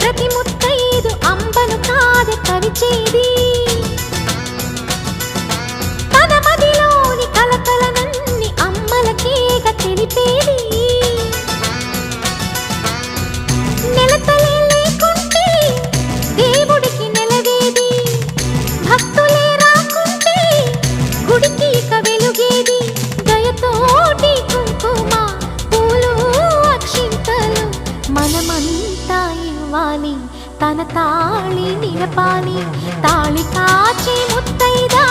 ప్రతి ముత్తైదు అంబను కాదే కవిచేది తన మదిలోని కలకలనన్ని అమ్మలకేగ తెలిపేది నెలతలే లేకుంటే దేవుడికి నెలవేది భక్తులే రాకుంటే గుడికి ఇక వెలుగేది దయతోటి కుంకుమ పూలు అక్షింతలు మనమంతా ఇవ్వాలి తన తాళి నిలపాలి తాళి కాచి ముత్తైదా